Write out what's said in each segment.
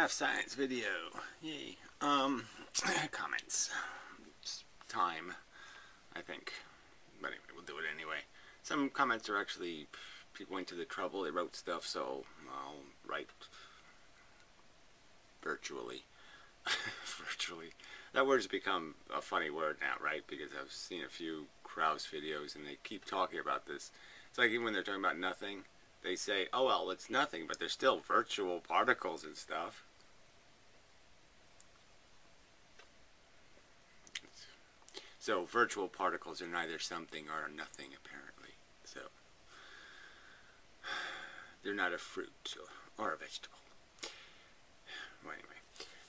Draft Science video. Yay. Comments. It's time, I think. But anyway, we'll do it anyway. Some comments are actually, people went to the trouble, they wrote stuff, so I'll write virtually. Virtually. That word's become a funny word now, right? Because I've seen a few Krause videos and they keep talking about this. It's like even when they're talking about nothing, they say, oh well, it's nothing, but there's still virtual particles and stuff. So virtual particles are neither something or nothing, apparently. So they're not a fruit or a vegetable. Well, anyway,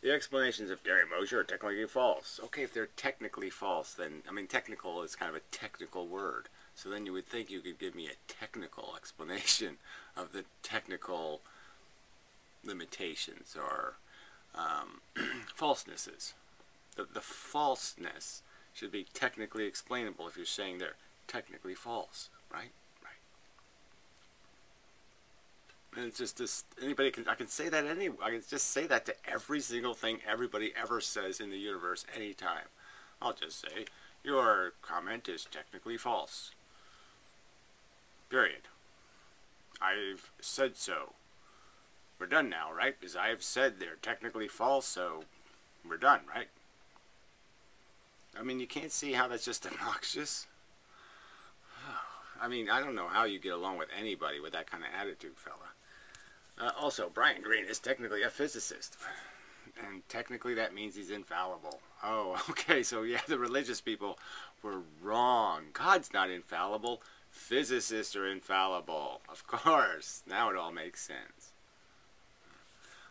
the explanations of Gary Mosher are technically false. Okay, if they're technically false, then, I mean, technical is kind of a technical word. So then you would think you could give me a technical explanation of the technical limitations or falsenesses. The falseness should be technically explainable if you're saying they're technically false, right? Right. And it's just this, anybody can, I can say that I can just say that to every single thing everybody ever says in the universe anytime. I'll just say, your comment is technically false. Period. I've said so. We're done now, right? Because I've said they're technically false, so we're done, right? I mean, you can't see how that's just obnoxious. I mean, I don't know how you get along with anybody with that kind of attitude, fella. Also, Brian Greene is technically a physicist. And technically that means he's infallible. Oh, okay, so yeah, the religious people were wrong. God's not infallible. Physicists are infallible. Of course. Now it all makes sense.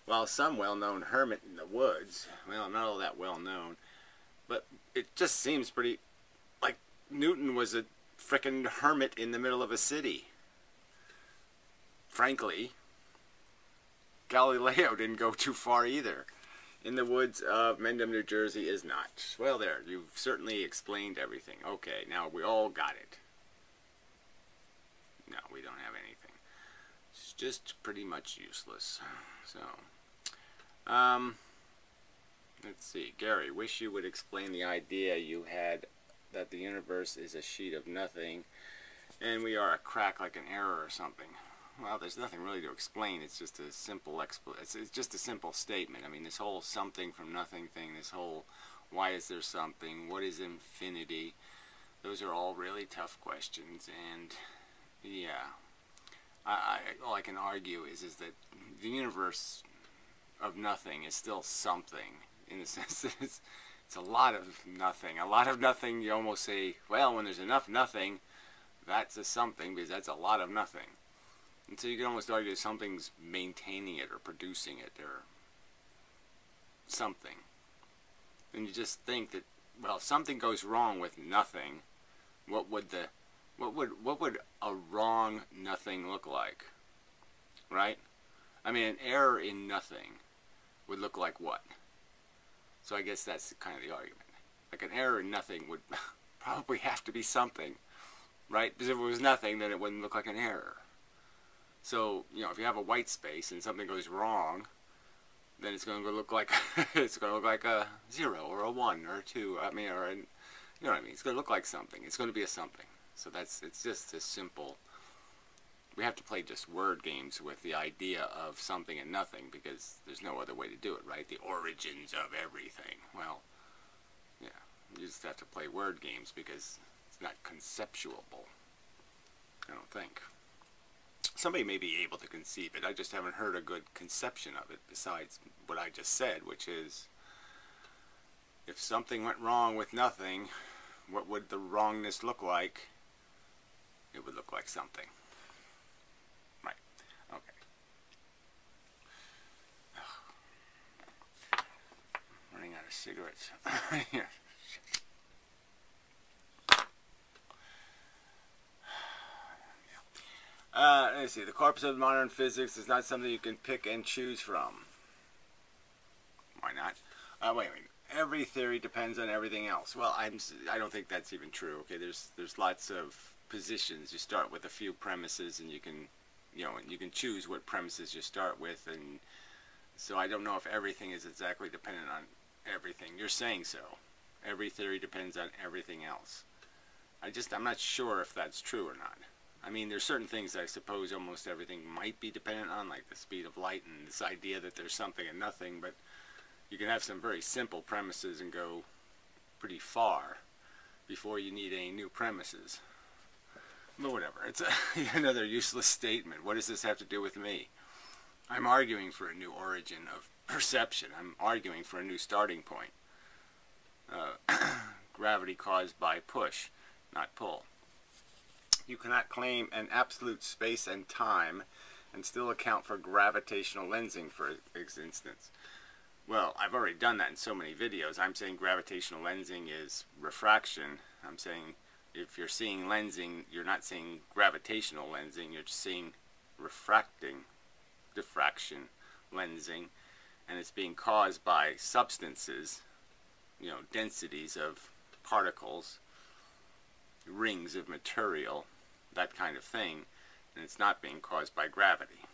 While some well-known hermit in the woods, well, not all that well-known, but it just seems pretty, like Newton was a frickin' hermit in the middle of a city. Frankly, Galileo didn't go too far either. In the woods of Mendham, New Jersey is not. Well, there, you've certainly explained everything. Okay, now we all got it. No, we don't have anything. It's just pretty much useless. So, let's see. Gary, wish you would explain the idea you had that the universe is a sheet of nothing and we are a crack like an error or something. Well, there's nothing really to explain. It's just a simple it's just a simple statement. I mean, this whole something from nothing thing, this whole why is there something, what is infinity, those are all really tough questions. And yeah, all I can argue is that the universe of nothing is still something, in the sense that it's a lot of nothing. A lot of nothing, you almost say, well, when there's enough nothing, that's a something, because that's a lot of nothing. And so you can almost argue something's maintaining it or producing it or something. And you just think that, well, if something goes wrong with nothing, what would a wrong nothing look like? Right? I mean, an error in nothing would look like what? So I guess that's kind of the argument. Like an error in nothing would probably have to be something, right? Because if it was nothing, then it wouldn't look like an error. So, you know, if you have a white space and something goes wrong, then it's going to look like it's going to look like a 0 or a 1 or a 2. I mean, or you know what I mean? It's going to look like something. It's going to be a something. So it's just as simple. We have to play just word games with the idea of something and nothing, because there's no other way to do it, right? The origins of everything. Well, yeah, you just have to play word games because it's not conceptuable, I don't think. Somebody may be able to conceive it. I just haven't heard a good conception of it besides what I just said, which is, if something went wrong with nothing, what would the wrongness look like? It would look like something. Right. Okay. Running out of cigarettes. Yeah. Let's see. The corpus of modern physics is not something you can pick and choose from. Why not? Wait a minute. Every theory depends on everything else. Well, I don't think that's even true. Okay, there's lots of positions. You start with a few premises, and you can choose what premises you start with, and So I don't know if everything is exactly dependent on everything. You're saying so. Every theory depends on everything else. I'm not sure if that's true or not. I mean, there's certain things that I suppose almost everything might be dependent on, like the speed of light and this idea that there's something and nothing, but you can have some very simple premises and go pretty far before you need any new premises. But whatever, it's another useless statement. What does this have to do with me? I'm arguing for a new origin of perception. I'm arguing for a new starting point. Gravity caused by push, not pull. You cannot claim an absolute space and time and still account for gravitational lensing, for instance. Well, I've already done that in so many videos. I'm saying gravitational lensing is refraction. I'm saying if you're seeing lensing, you're not seeing gravitational lensing, you're just seeing diffraction lensing, and it's being caused by substances, densities of particles, rings of material, that kind of thing, and it's not being caused by gravity.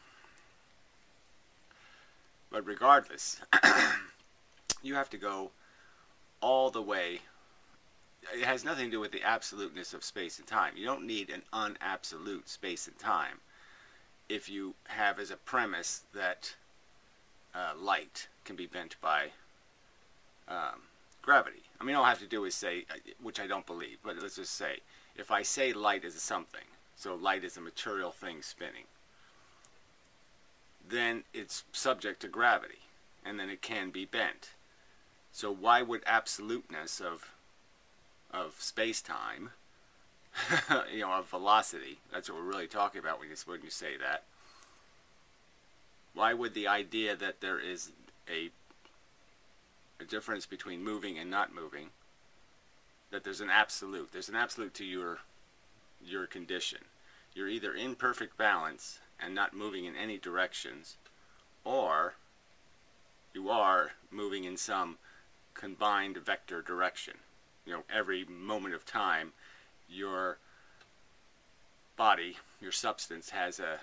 But regardless, you have to go all the way. It has nothing to do with the absoluteness of space and time. You don't need an unabsolute space and time if you have as a premise that light can be bent by gravity. I mean, all I have to do is say, which I don't believe, but let's just say, if I say light is a something, so light is a material thing spinning, then it's subject to gravity, and then it can be bent. So why would absoluteness of space-time, of velocity, that's what we're really talking about when you say that, why would the idea that there is a difference between moving and not moving, that there's an absolute to your condition. You're either in perfect balance and not moving in any directions, or you are moving in some combined vector direction. Every moment of time, your body, your substance, has a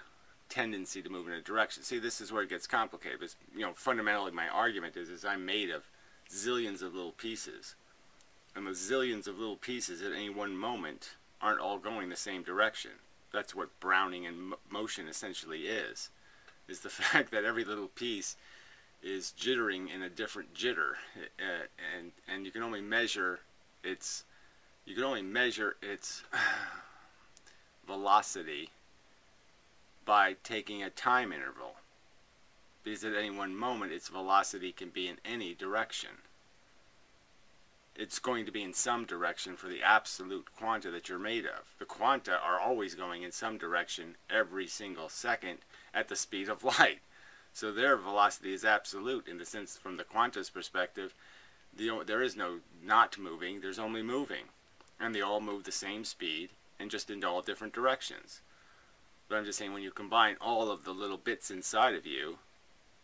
tendency to move in a direction. See, this is where it gets complicated. But, fundamentally my argument is I'm made of zillions of little pieces. And the zillions of little pieces at any one moment aren't all going the same direction. That's what Browning in motion essentially is the fact that every little piece is jittering in a different jitter, and you can only measure its velocity by taking a time interval, because at any one moment its velocity can be in any direction. It's going to be in some direction for the absolute quanta that you're made of. The quanta are always going in some direction every single second at the speed of light. So their velocity is absolute in the sense, from the quanta's perspective, there is no not moving, there's only moving. And they all move the same speed and just in all different directions. But I'm just saying, when you combine all of the little bits inside of you,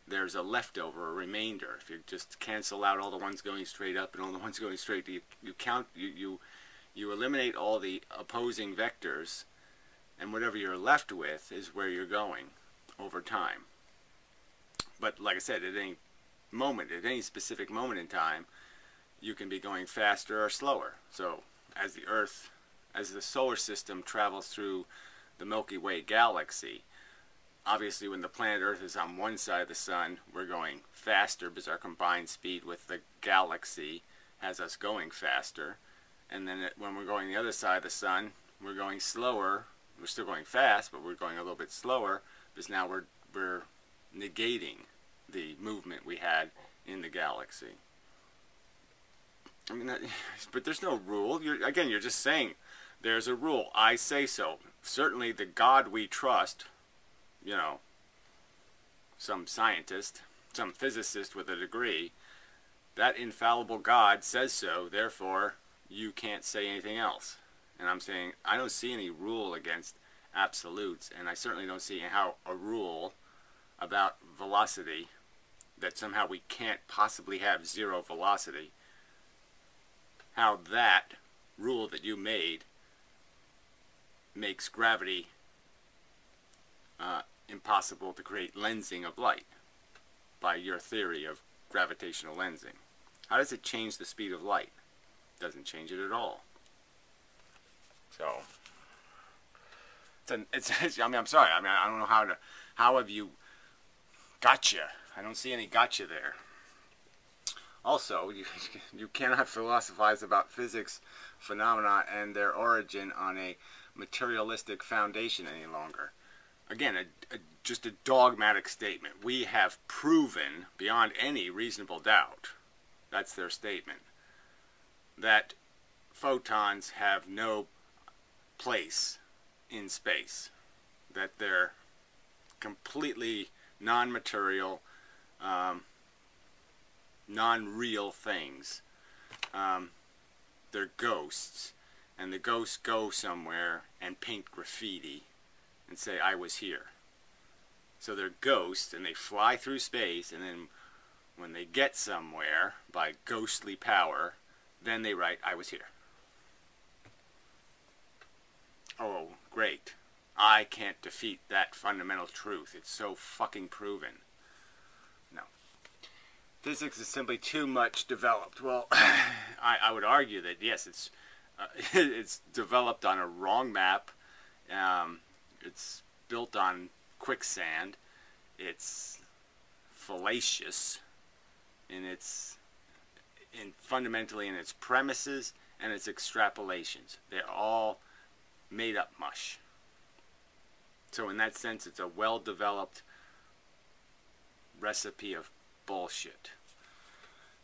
there's a leftover, a remainder. If you just cancel out all the ones going straight up and all the ones going straight, you eliminate all the opposing vectors, and whatever you're left with is where you're going over time. But like I said, at any specific moment in time, you can be going faster or slower. So as the solar system travels through the Milky Way galaxy, obviously when the planet Earth is on one side of the sun, we're going faster because our combined speed with the galaxy has us going faster. And then when we're going the other side of the sun, we're going slower. We're still going fast, but we're going a little bit slower because now we're negating the movement we had in the galaxy. I mean, but there's no rule. You're just saying there's a rule. I say so. Certainly the God we trust, some scientist, some physicist with a degree, that infallible God says so, therefore you can't say anything else. And I'm saying I don't see any rule against absolutes, and I certainly don't see how a rule about velocity, that somehow we can't possibly have zero velocity, how that rule that you made makes gravity impossible to create lensing of light. by your theory of gravitational lensing. How does it change the speed of light? It doesn't change it at all. So, I mean, I'm sorry. I mean, I don't know how have you gotcha? I don't see any gotcha there. Also, you cannot philosophize about physics phenomena and their origin on a materialistic foundation any longer. Again, just a dogmatic statement. We have proven beyond any reasonable doubt, that's their statement, that photons have no place in space, that they're completely non-material, non-real things. They're ghosts, and the ghosts go somewhere and paint graffiti and say, I was here. So they're ghosts, and they fly through space, and then when they get somewhere by ghostly power, then they write, I was here. Oh, great. I can't defeat that fundamental truth. It's so fucking proven. No. Physics is simply too much developed. Well, I would argue that, yes, it's developed on a wrong map. It's built on quicksand. It's fallacious fundamentally in its premises and its extrapolations. They're all made up mush. So in that sense, it's a well-developed recipe of bullshit.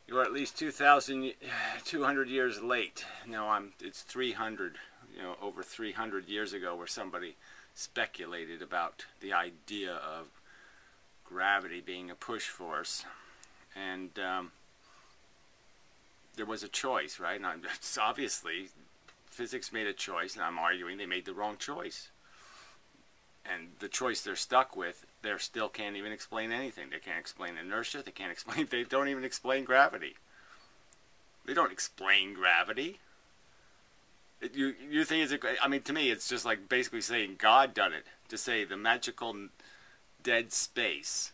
You're at least 2,200 years late. No, it's 300, over 300 years ago where somebody speculated about the idea of gravity being a push force. And there was a choice, right? And it's obviously, physics made a choice, and I'm arguing they made the wrong choice. And the choice they're stuck with, they still can't even explain anything. They can't explain inertia. They don't even explain gravity. They don't explain gravity. You think I mean, to me, it's just like basically saying God done it. To say the magical dead space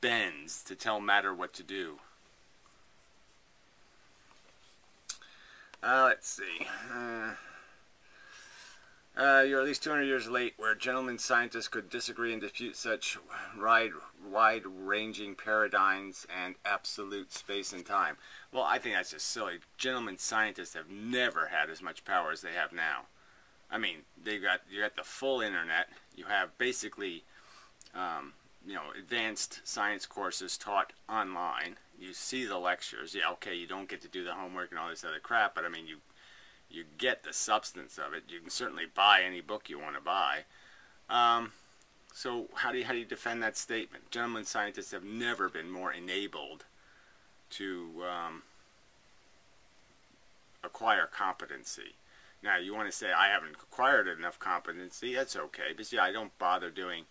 bends to tell matter what to do. Let's see. You're at least 200 years late, where gentlemen scientists could disagree and dispute such wide-ranging paradigms and absolute space and time. Well, I think that's just silly. Gentlemen scientists have never had as much power as they have now. I mean, you got the full internet. You have basically, advanced science courses taught online. You see the lectures. Yeah, okay, you don't get to do the homework and all this other crap, but I mean, you get the substance of it. You can certainly buy any book you want to buy. So how do you defend that statement? Gentlemen scientists have never been more enabled to acquire competency. Now, you want to say, I haven't acquired enough competency, that's okay. But yeah, I don't bother doing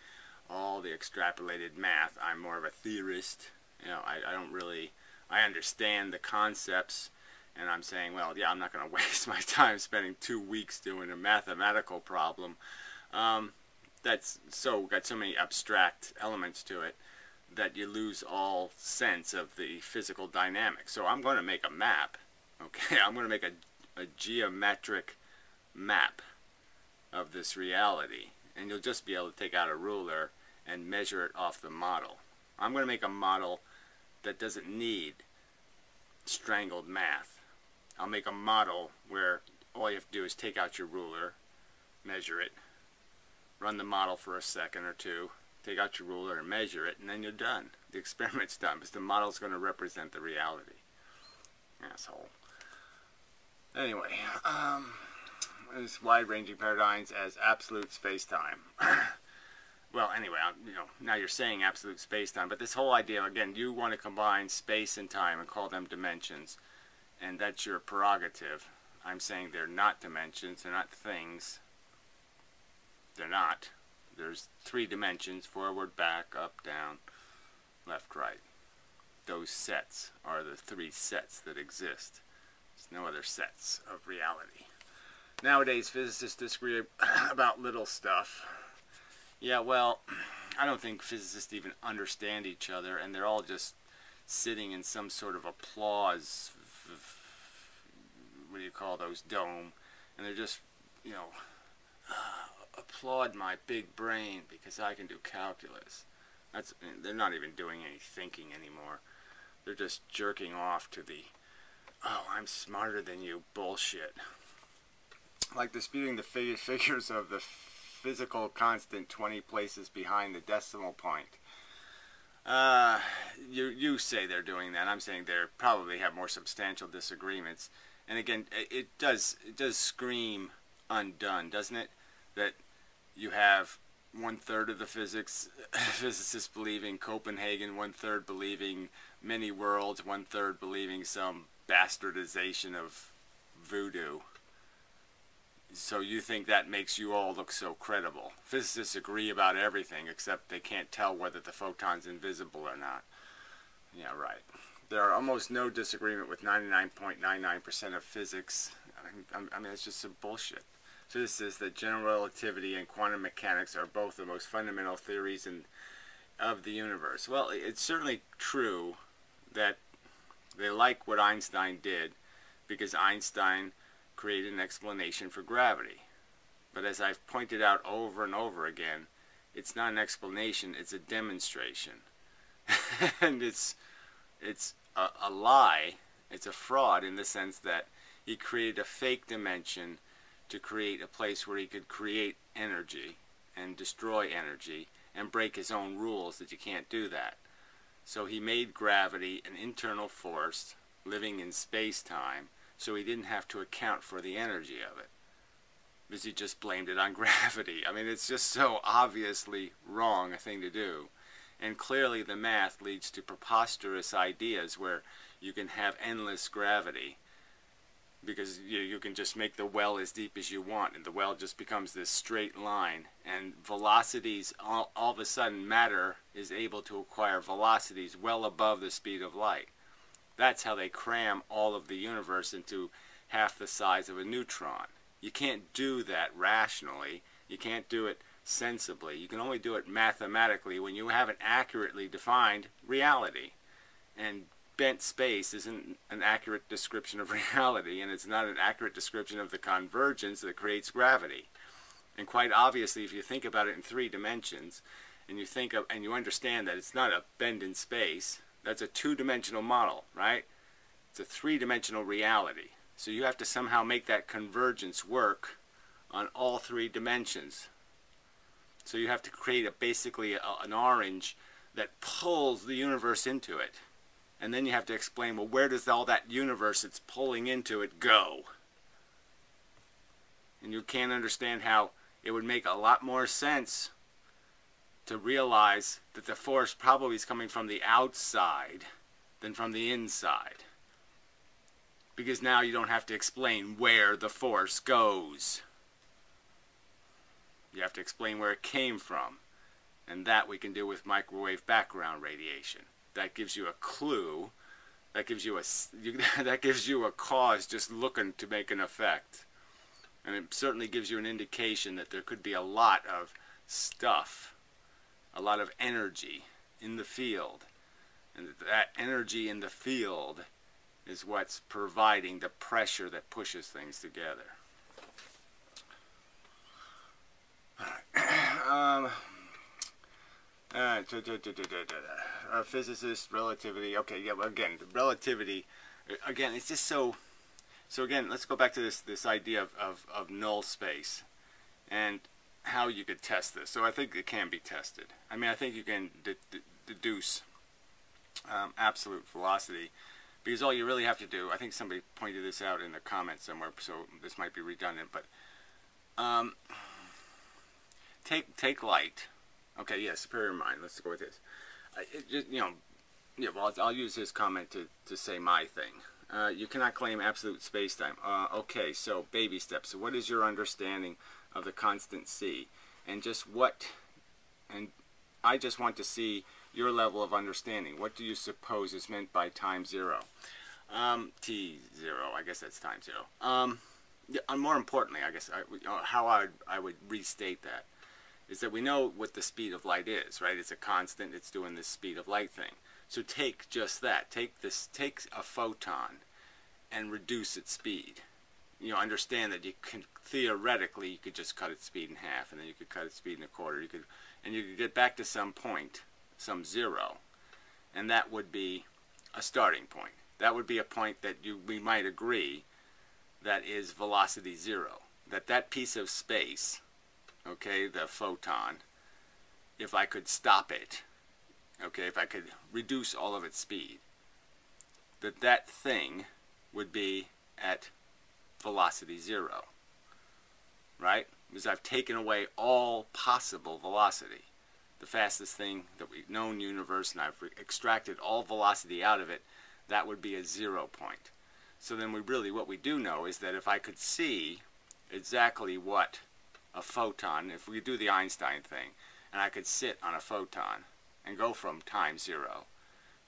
all the extrapolated math. I'm more of a theorist. I understand the concepts. And I'm saying, well, yeah, I'm not going to waste my time spending 2 weeks doing a mathematical problem. That's got so many abstract elements to it that you lose all sense of the physical dynamics. So I'm going to make a map. Okay, I'm going to make a geometric map of this reality. And you'll just be able to take out a ruler and measure it off the model. I'm going to make a model that doesn't need strangled math. I'll make a model where all you have to do is take out your ruler, measure it, run the model for a second or two, take out your ruler and measure it, and then you're done. The experiment's done, because the model's going to represent the reality. Asshole. Anyway, this wide-ranging paradigms as absolute space-time. Well, anyway, now you're saying absolute space-time, but this whole idea, again, you want to combine space and time and call them dimensions. And that's your prerogative. I'm saying they're not dimensions, they're not things. They're not. There's 3 dimensions: forward, back, up, down, left, right. Those sets are the 3 sets that exist. There's no other sets of reality. Nowadays, physicists disagree about little stuff. Yeah, well, I don't think physicists even understand each other, and they're all just sitting in some sort of applause, what do you call those, dome, and they're just, you know, applaud my big brain because I can do calculus. They're not even doing any thinking anymore. They're just jerking off to the, oh, I'm smarter than you bullshit. Like disputing the figures of the physical constant 20 places behind the decimal point. You say they're doing that. I'm saying they probably have more substantial disagreements. And again, it does scream undone, doesn't it? That you have 1/3 of the physicists believing Copenhagen, 1/3 believing many worlds, 1/3 believing some bastardization of voodoo. So you think that makes you all look so credible. Physicists agree about everything except they can't tell whether the photon's invisible or not. Yeah, right. There are almost no disagreement with 99.99% of physics. I mean, it's just some bullshit. So this is that general relativity and quantum mechanics are both the most fundamental theories of the universe. Well, it's certainly true that they like what Einstein did because Einstein created an explanation for gravity. But as I've pointed out over and over again, it's not an explanation, it's a demonstration. And it's a lie, it's a fraud in the sense that he created a fake dimension to create a place where he could create energy and destroy energy and break his own rules that you can't do that. So he made gravity an internal force living in space-time, so he didn't have to account for the energy of it, because he just blamed it on gravity. I mean, it's just so obviously wrong a thing to do. And clearly the math leads to preposterous ideas where you can have endless gravity, because you can just make the well as deep as you want, and the well just becomes this straight line. And velocities, all of a sudden matter is able to acquire velocities well above the speed of light. That's how they cram all of the universe into half the size of a neutron. You can't do that rationally. You can't do it sensibly. You can only do it mathematically when you have an accurately defined reality. And bent space isn't an accurate description of reality, and it's not an accurate description of the convergence that creates gravity. And quite obviously, if you think about it in 3 dimensions, and you understand that it's not a bend in space, that's a 2-dimensional model, right? It's a 3-dimensional reality. So you have to somehow make that convergence work on all 3 dimensions. So you have to create basically an orange that pulls the universe into it. And then you have to explain, well, where does all that universe it's pulling into it go? And you can't understand how it would make a lot more sense to realize that the force probably is coming from the outside than from the inside. Because now you don't have to explain where the force goes. You have to explain where it came from. And that we can do with microwave background radiation. That gives you a clue. That gives you a cause just looking to make an effect. And it certainly gives you an indication that there could be a lot of stuff, a lot of energy in the field. And that energy in the field is what's providing the pressure that pushes things together. Physicist, relativity. Okay, yeah, again, the relativity, again, it's just so again, let's go back to this idea of null space and how you could test this. So I think it can be tested. I mean, I think you can deduce absolute velocity, because all you really have to do, I think somebody pointed this out in the comments somewhere, so this might be redundant, but take light. Okay, yeah, superior mind. Let's go with this. Well, I'll use his comment to say my thing. You cannot claim absolute space-time. Okay, so baby steps. So what is your understanding of the constant C? And I just want to see your level of understanding. What do you suppose is meant by time 0? T0, I guess that's time 0. Yeah, and more importantly, I guess how I would restate that is that we know what the speed of light is, right? It's a constant. It's doing this speed of light thing. So take just that. Take a photon and reduce its speed. You know, understand that you can theoretically you could just cut its speed in half, and then you could cut its speed in a quarter. You could get back to some point, some zero, and that would be a starting point. That would be a point that we might agree that is velocity zero. That piece of space, okay, the photon, if I could stop it, okay, if I could reduce all of its speed, that thing would be at velocity zero, right? Because I've taken away all possible velocity. The fastest thing that we've known universe, and I've extracted all velocity out of it, that would be a 0 point. So then what we do know is that if I could see exactly what a photon, if we do the Einstein thing, and I could sit on a photon and go from time 0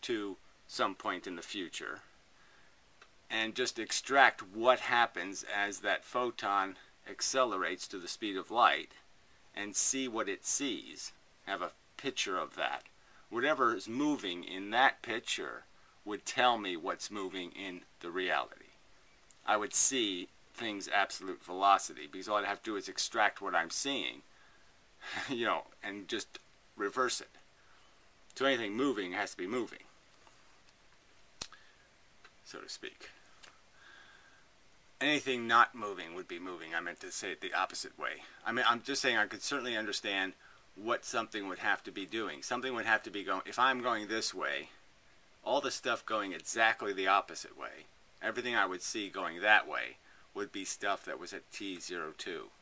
to some point in the future, and just extract what happens as that photon accelerates to the speed of light, and see what it sees, have a picture of that. Whatever is moving in that picture would tell me what's moving in the reality. I would see things absolute velocity, because all I'd have to do is extract what I'm seeing, you know, and just reverse it. So anything moving has to be moving, so to speak. Anything not moving would be moving. I meant to say it the opposite way. I mean, I'm just saying I could certainly understand what something would have to be doing. Something would have to be going, if I'm going this way, all the stuff going exactly the opposite way, everything I would see going that way would be stuff that was at t02,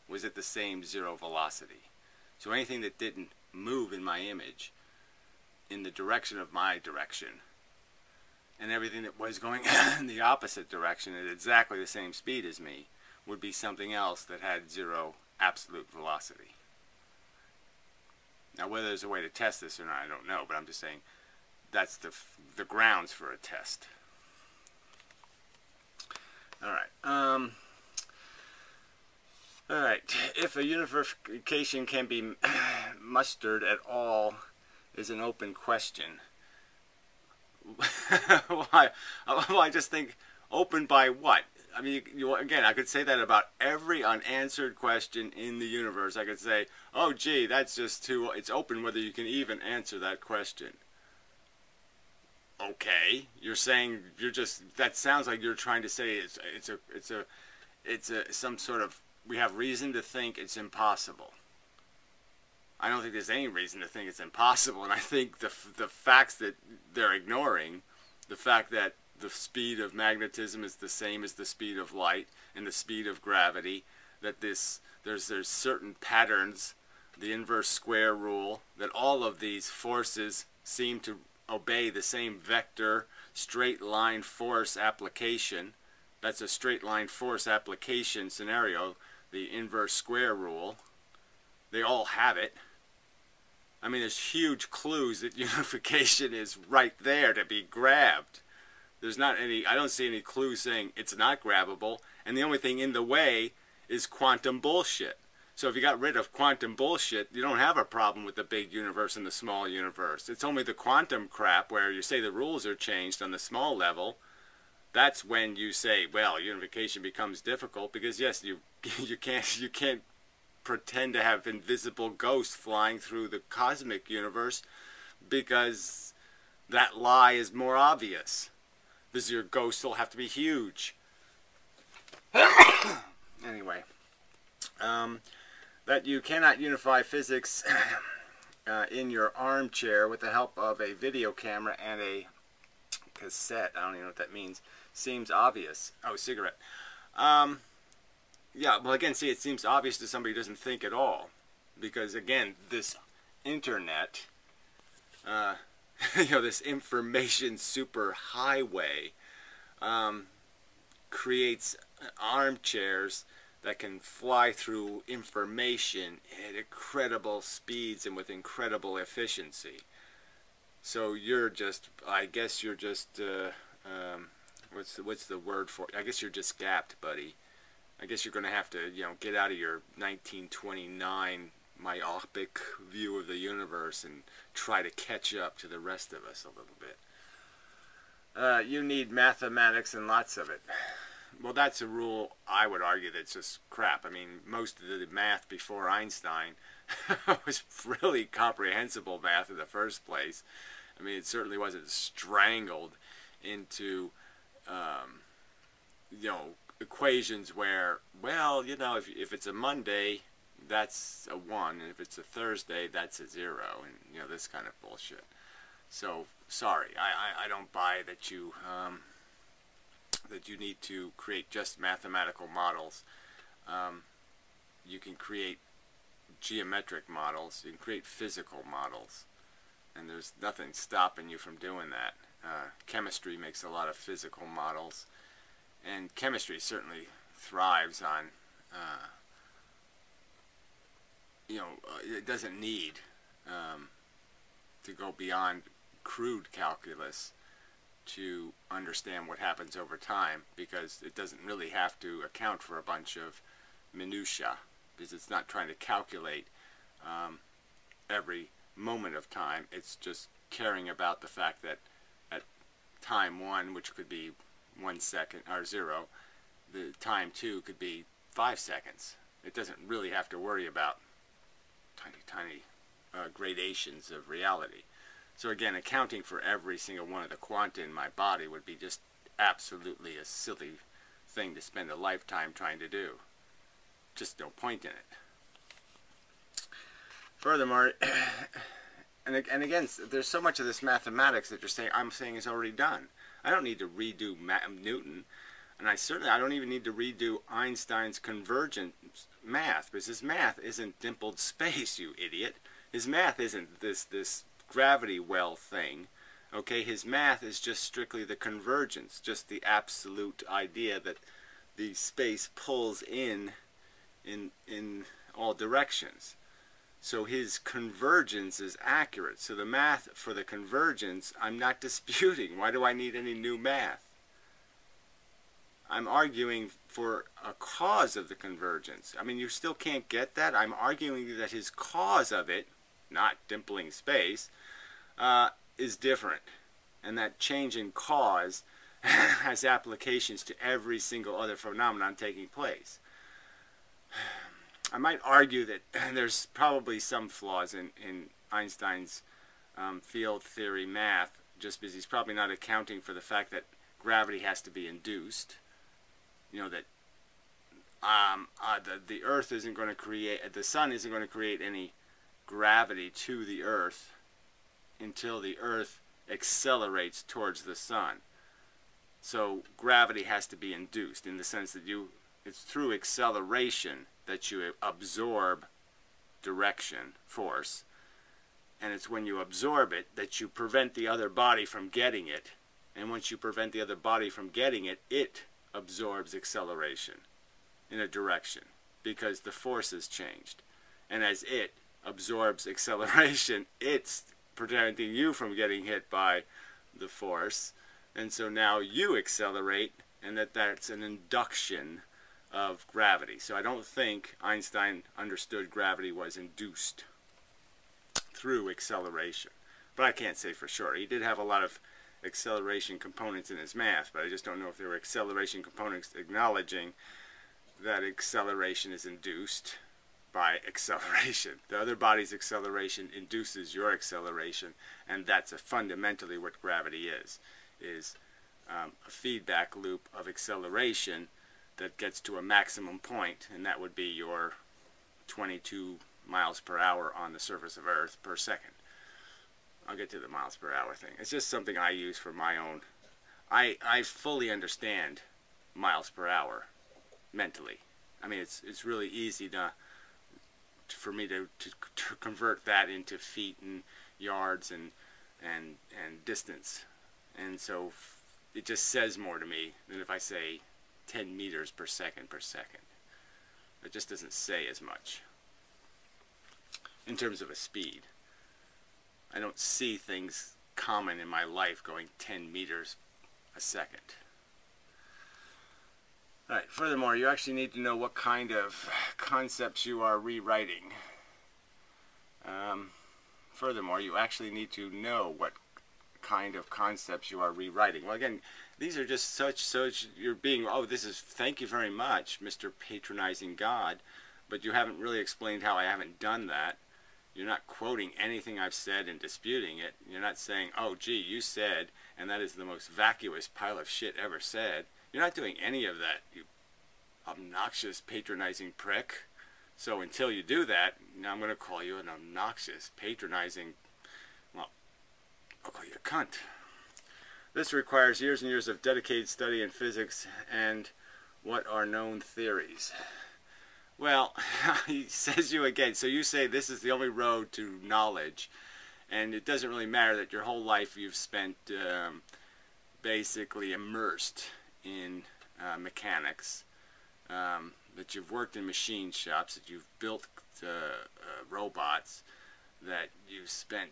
was at the same zero velocity. So anything that didn't move in my image in the direction of my direction, and everything that was going in the opposite direction at exactly the same speed as me, would be something else that had zero absolute velocity. Now, whether there's a way to test this or not, I don't know, but I'm just saying that's the grounds for a test. All right. All right. If a unification can be mustered at all is an open question. Why? Well, I just think open by what? I mean, again, I could say that about every unanswered question in the universe. I could say, oh, gee, that's just too, it's open whether you can even answer that question. Okay, you're saying, that sounds like you're trying to say it's some sort of, we have reason to think it's impossible. I don't think there's any reason to think it's impossible, and I think the facts that they're ignoring, the fact that the speed of magnetism is the same as the speed of light and the speed of gravity, that there's certain patterns, the inverse square rule, that all of these forces seem to obey the same vector straight line force application. That's a straight line force application scenario, the inverse square rule. They all have it. I mean, there's huge clues that unification is right there to be grabbed. There's not any, I don't see any clues saying it's not grabbable, and the only thing in the way is quantum bullshit. So if you got rid of quantum bullshit, you don't have a problem with the big universe and the small universe. It's only the quantum crap where you say the rules are changed on the small level. That's when you say, well, unification becomes difficult, because yes, you can't pretend to have invisible ghosts flying through the cosmic universe, because that lie is more obvious. Because your ghosts will have to be huge. Anyway, that you cannot unify physics in your armchair with the help of a video camera and a cassette, I don't even know what that means, seems obvious. Oh, cigarette. Yeah, well, again, see, it seems obvious to somebody who doesn't think at all. Because, again, this internet, you know, this information superhighway creates armchairs that can fly through information at incredible speeds and with incredible efficiency. So you're just, I guess you're just, what's the word for it? I guess you're just gapped, buddy. I guess you're going to have to, you know, get out of your 1929 myopic view of the universe and try to catch up to the rest of us a little bit. You need mathematics and lots of it. Well, that's a rule I would argue that's just crap. I mean, most of the math before Einstein was really comprehensible math in the first place. I mean, it certainly wasn't strangled into, equations where, well, if it's a Monday, that's a 1, and if it's a Thursday, that's a 0, and, this kind of bullshit. So, sorry, I don't buy that you need to create just mathematical models. You can create geometric models, you can create physical models, and there's nothing stopping you from doing that. Chemistry makes a lot of physical models, and chemistry certainly thrives on, it doesn't need to go beyond crude calculus to understand what happens over time, because it doesn't really have to account for a bunch of minutia, because it's not trying to calculate every moment of time. It's just caring about the fact that at time 1, which could be 1 second, or 0, the time 2 could be 5 seconds. It doesn't really have to worry about tiny gradations of reality. So again, accounting for every single one of the quanta in my body would be just absolutely a silly thing to spend a lifetime trying to do. Just no point in it. Furthermore, and again, there's so much of this mathematics that I'm saying is already done. I don't need to redo Newton, and I don't even need to redo Einstein's convergent math, because his math isn't dimpled space, you idiot. His math isn't this gravity well thing. Okay, his math is just strictly the convergence, just the absolute idea that the space pulls in all directions. So his convergence is accurate. So the math for the convergence, I'm not disputing. Why do I need any new math? I'm arguing for a cause of the convergence. I mean, you still can't get that. I'm arguing that his cause of it, not dimpling space, is different. And that change in cause has applications to every single other phenomenon taking place. I might argue that there's probably some flaws in Einstein's field theory math, just because he's probably not accounting for the fact that gravity has to be induced. That the Earth isn't going to create, the Sun isn't going to create any gravity to the Earth until the Earth accelerates towards the Sun. So gravity has to be induced in the sense that it's through acceleration that you absorb direction, force, and it's when you absorb it that you prevent the other body from getting it, and once you prevent the other body from getting it, it absorbs acceleration in a direction because the force has changed, and as it absorbs acceleration, it's preventing you from getting hit by the force, and so now you accelerate, and that's an induction of gravity. So I don't think Einstein understood gravity was induced through acceleration, but I can't say for sure. He did have a lot of acceleration components in his math, but I just don't know if there were acceleration components acknowledging that acceleration is induced by acceleration. The other body's acceleration induces your acceleration, and that's fundamentally what gravity is a feedback loop of acceleration that gets to a maximum point, and that would be your 22 miles per hour on the surface of Earth per second. I'll get to the miles per hour thing. It's just something I use for my own. I fully understand miles per hour mentally. I mean, it's really easy for me to convert that into feet and yards and distance, and so it just says more to me than if I say 10 meters per second. It just doesn't say as much in terms of a speed. I don't see things common in my life going 10 meters a second. Alright, furthermore, you actually need to know what kind of concepts you are rewriting. Furthermore, you actually need to know what kind of concepts you are rewriting. Well, again, these are just such, you're being, oh, this is, thank you very much, Mr. Patronizing God, but you haven't really explained how I haven't done that. You're not quoting anything I've said and disputing it. You're not saying, oh, gee, you said, and that is the most vacuous pile of shit ever said. You're not doing any of that, you obnoxious, patronizing prick. So until you do that, now I'm going to call you an obnoxious, patronizing, well, I'll call you a cunt. This requires years and years of dedicated study in physics and what are known theories. Well, he says you again. So you say this is the only road to knowledge, and it doesn't really matter that your whole life you've spent basically immersed in mechanics, that you've worked in machine shops, that you've built robots, that you've spent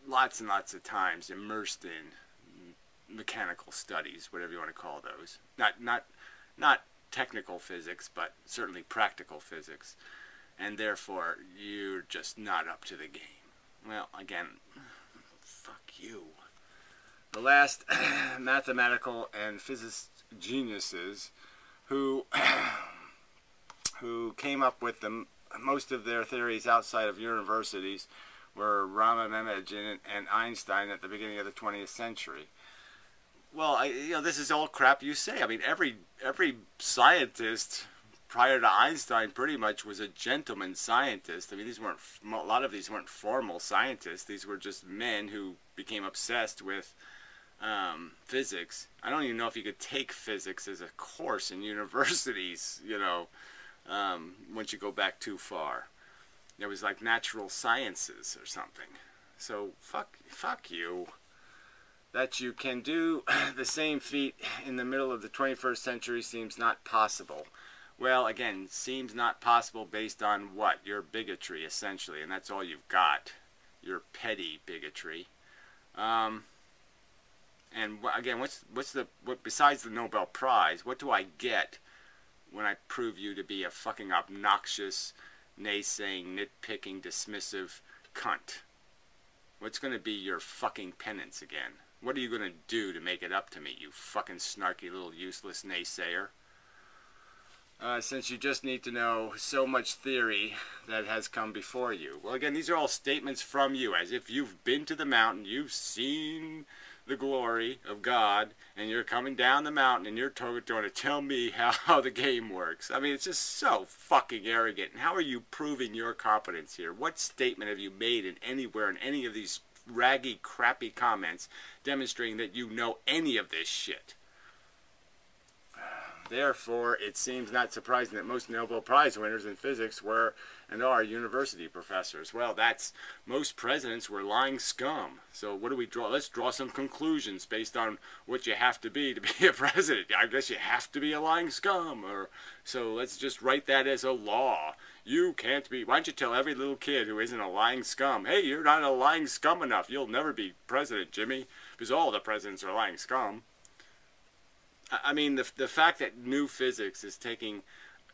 lots and lots of times immersed in mechanical studies, whatever you want to call those. Not technical physics, but certainly practical physics, and therefore you're just not up to the game. Well, again, fuck you. The last mathematical and physicist geniuses who came up with most of their theories outside of universities were Ramanujan and Einstein at the beginning of the 20th century. Well, this is all crap you say. I mean, every scientist prior to Einstein pretty much was a gentleman scientist. I mean, a lot of these weren't formal scientists. These were just men who became obsessed with physics. I don't even know if you could take physics as a course in universities, once you go back too far. It was like natural sciences or something. So, fuck you. That you can do the same feat in the middle of the 21st century seems not possible. Well, again, seems not possible based on what? Your bigotry, essentially, and that's all you've got. Your petty bigotry. And again, what besides the Nobel Prize, what do I get when I prove you to be a fucking obnoxious, naysaying, nitpicking, dismissive cunt? What's going to be your fucking penance again? What are you going to do to make it up to me, you fucking snarky little useless naysayer? Since you just need to know so much theory that has come before you. Well, again, these are all statements from you, as if you've been to the mountain, you've seen the glory of God, and you're coming down the mountain, and you're going to tell me how the game works. I mean, it's just so fucking arrogant. And how are you proving your competence here? What statement have you made anywhere in any of these raggy, crappy comments demonstrating that you know any of this shit? Therefore, it seems not surprising that most Nobel Prize winners in physics were and are university professors. Well, most presidents were lying scum. So what do we draw? Let's draw some conclusions based on what you have to be a president. I guess you have to be a lying scum. So let's just write that as a law. You can't be. Why don't you tell every little kid who isn't a lying scum, hey, you're not a lying scum enough. You'll never be president, Jimmy, because all the presidents are lying scum. I mean, the fact that new physics is taking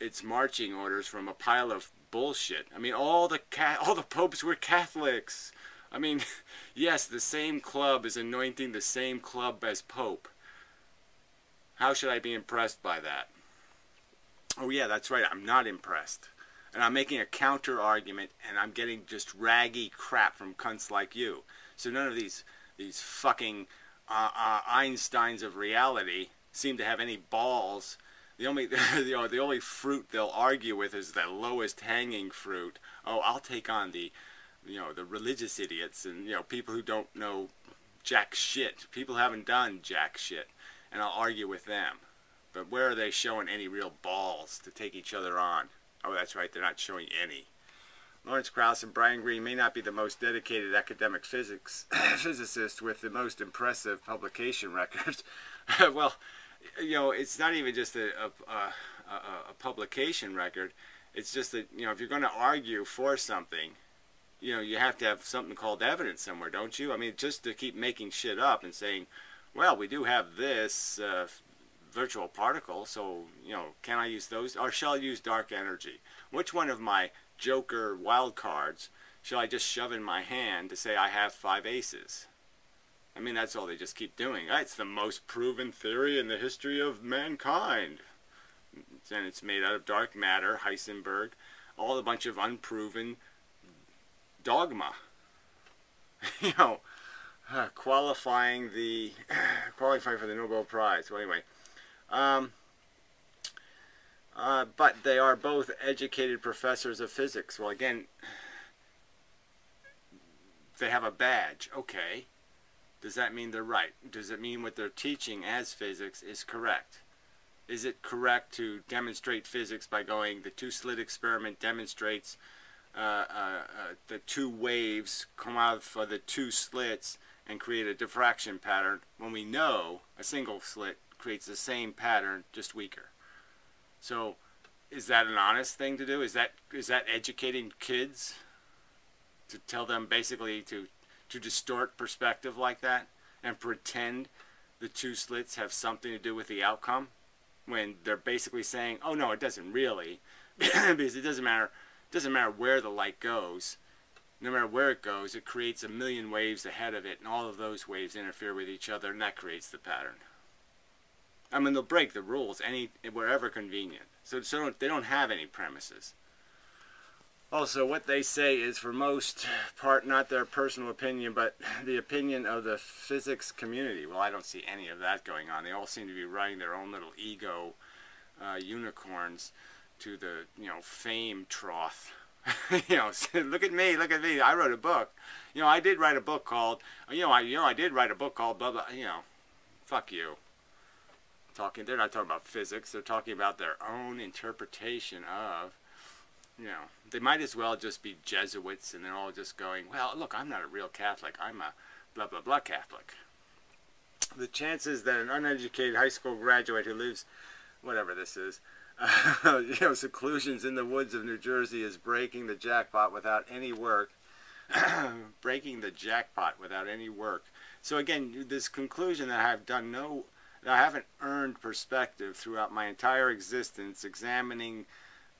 its marching orders from a pile of bullshit. I mean, all the popes were Catholics. I mean, yes, the same club is anointing the same club as pope. How should I be impressed by that? Oh yeah, that's right, I'm not impressed. And I'm making a counter argument, and I'm getting just raggy crap from cunts like you. So none of these fucking Einsteins of reality seem to have any balls. The only fruit they'll argue with is the lowest hanging fruit. Oh, I'll take on the religious idiots and people who don't know jack shit. People who haven't done jack shit, and I'll argue with them. But where are they showing any real balls to take each other on? Oh, that's right, they're not showing any. Lawrence Krauss and Brian Greene may not be the most dedicated academic physicists with the most impressive publication records. Well, it's not even just a publication record. It's just that, if you're going to argue for something, you have to have something called evidence somewhere, don't you? I mean, just to keep making shit up and saying, well, we do have this virtual particle, so, can I use those? Or shall I use dark energy? Which one of my Joker wild cards shall I just shove in my hand to say I have 5 aces? I mean, that's all they just keep doing. It's the most proven theory in the history of mankind. And it's made out of dark matter, Heisenberg, all a bunch of unproven dogma. You know, qualifying for the Nobel Prize. So anyway, but they are both educated professors of physics. Well, again, they have a badge. Okay. Does that mean they're right? Does it mean what they're teaching as physics is correct? Is it correct to demonstrate physics by going, the two-slit experiment demonstrates the 2 waves come out of the 2 slits and create a diffraction pattern, when we know a single slit creates the same pattern, just weaker? So is that an honest thing to do? Is that educating kids to tell them basically to distort perspective like that and pretend the 2 slits have something to do with the outcome, when they're basically saying, oh no, it doesn't really, because it doesn't matter where the light goes. No matter where it goes, it creates a million waves ahead of it, and all of those waves interfere with each other, and that creates the pattern. I mean, they'll break the rules wherever convenient. So they don't have any premises. Also, what they say is, for most part, not their personal opinion, but the opinion of the physics community. Well, I don't see any of that going on. They all seem to be riding their own little ego unicorns to the, fame trough. Look at me, look at me. I wrote a book. I did write a book called, I did write a book called blah blah. Fuck you. They're not talking about physics. They're talking about their own interpretation of. They might as well just be Jesuits, and they're all just going, well, look, I'm not a real Catholic. I'm a blah, blah, blah Catholic. The chances that an uneducated high school graduate who lives, whatever this is, seclusions in the woods of New Jersey is breaking the jackpot without any work. Breaking the jackpot without any work. So again, this conclusion that I haven't earned perspective throughout my entire existence, examining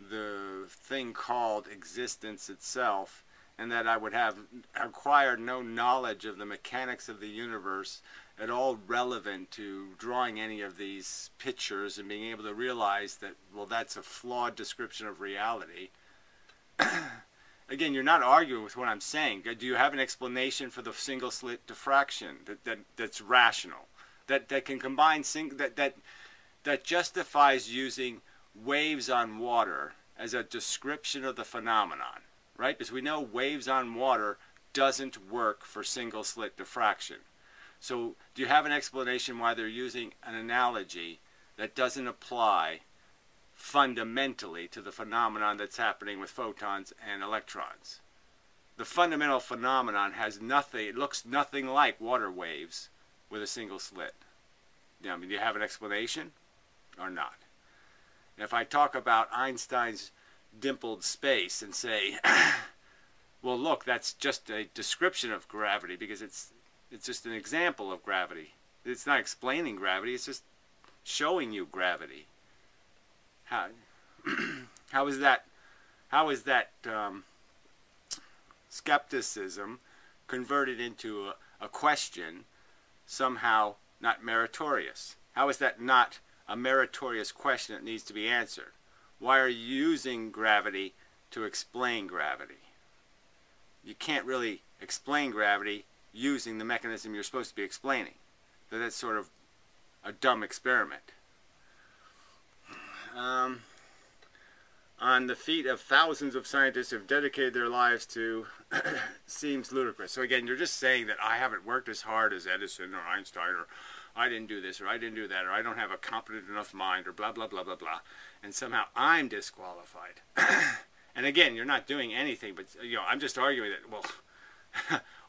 the thing called existence itself, and that I would have acquired no knowledge of the mechanics of the universe at all relevant to drawing any of these pictures and being able to realize that, well, that's a flawed description of reality. Again, you're not arguing with what I'm saying. Do you have an explanation for the single slit diffraction that's rational, that can combine that justifies using waves on water as a description of the phenomenon, right? Because we know waves on water doesn't work for single slit diffraction. So do you have an explanation why they're using an analogy that doesn't apply fundamentally to the phenomenon that's happening with photons and electrons? The fundamental phenomenon has nothing, it looks nothing like water waves with a single slit. I mean, do you have an explanation or not? If I talk about Einstein's dimpled space and say, well, look, that's just a description of gravity because it's just an example of gravity. It's not explaining gravity, it's just showing you gravity. How is that skepticism converted into a question somehow not meritorious? How is that not a meritorious question that needs to be answered? Why are you using gravity to explain gravity? You can't really explain gravity using the mechanism you're supposed to be explaining. So that's sort of a dumb experiment. On the feet of thousands of scientists who have dedicated their lives to seems ludicrous. So again, you're just saying that I haven't worked as hard as Edison or Einstein, or I didn't do this, or I didn't do that, or I don't have a competent enough mind, or blah, blah, blah, blah, blah. And somehow I'm disqualified. And again, you're not doing anything, but I'm just arguing that, well,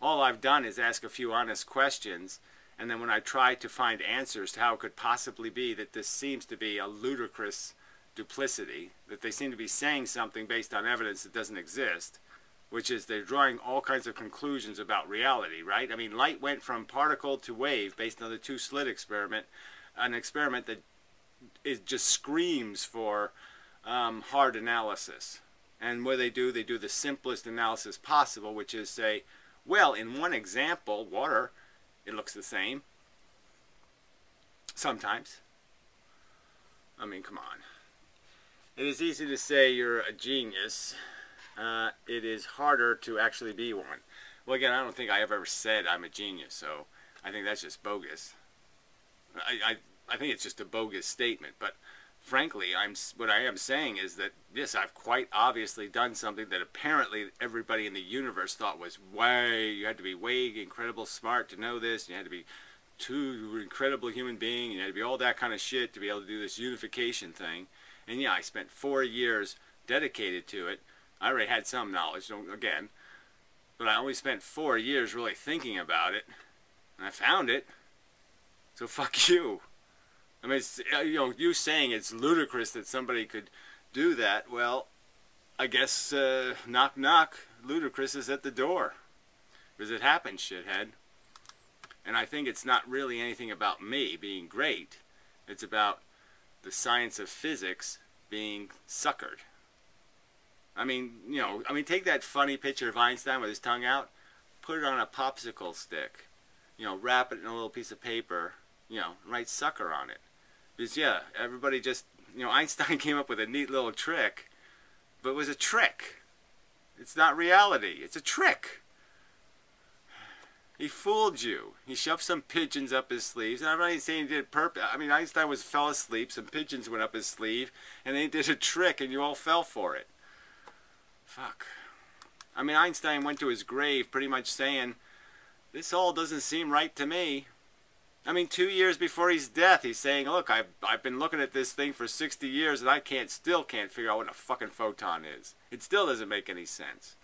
all I've done is ask a few honest questions, and then when I try to find answers to how it could possibly be that this seems to be a ludicrous duplicity, that they seem to be saying something based on evidence that doesn't exist, which is they're drawing all kinds of conclusions about reality, right? I mean, light went from particle to wave based on the two-slit experiment, an experiment that just screams for hard analysis. And what they do the simplest analysis possible, which is say, well, in one example, water, it looks the same. Sometimes. I mean, come on. It is easy to say you're a genius. It is harder to actually be one. Well, again, I don't think I have ever said I'm a genius, so I think that's just bogus. I think it's just a bogus statement, but frankly, what I am saying is that, yes, I've quite obviously done something that apparently everybody in the universe thought was you had to be way incredible smart to know this, you had to be too incredible human being, you had to be all that kind of shit to be able to do this unification thing. And yeah, I spent 4 years dedicated to it. I already had some knowledge, again, but I only spent 4 years really thinking about it, and I found it. So fuck you. I mean, it's, you saying it's ludicrous that somebody could do that. Well, I guess knock knock, ludicrous is at the door, because it happened, shithead. And I think it's not really anything about me being great. It's about the science of physics being suckered. I mean, take that funny picture of Einstein with his tongue out, put it on a popsicle stick, wrap it in a little piece of paper, write sucker on it. Because, yeah, everybody just, Einstein came up with a neat little trick, but it was a trick. It's not reality. It's a trick. He fooled you. He shoved some pigeons up his sleeves. And I'm not even saying he did it purpose. I mean, Einstein fell asleep, some pigeons went up his sleeve, and they did a trick, and you all fell for it. Fuck. I mean, Einstein went to his grave pretty much saying, this all doesn't seem right to me. I mean, 2 years before his death, he's saying, look, I've been looking at this thing for 60 years, and I still can't figure out what a fucking photon is. It still doesn't make any sense.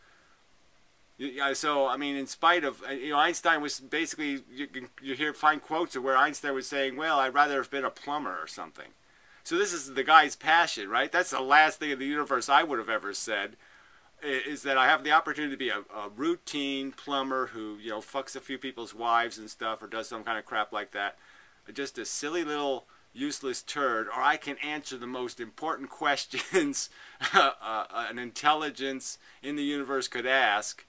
So, I mean, in spite of, Einstein was basically, find quotes of where Einstein was saying, well, I'd rather have been a plumber or something. So this is the guy's passion, right? That's the last thing in the universe I would have ever said, is that I have the opportunity to be a routine plumber who, fucks a few people's wives and stuff, or does some kind of crap like that. Just a silly little useless turd, or I can answer the most important questions an intelligence in the universe could ask,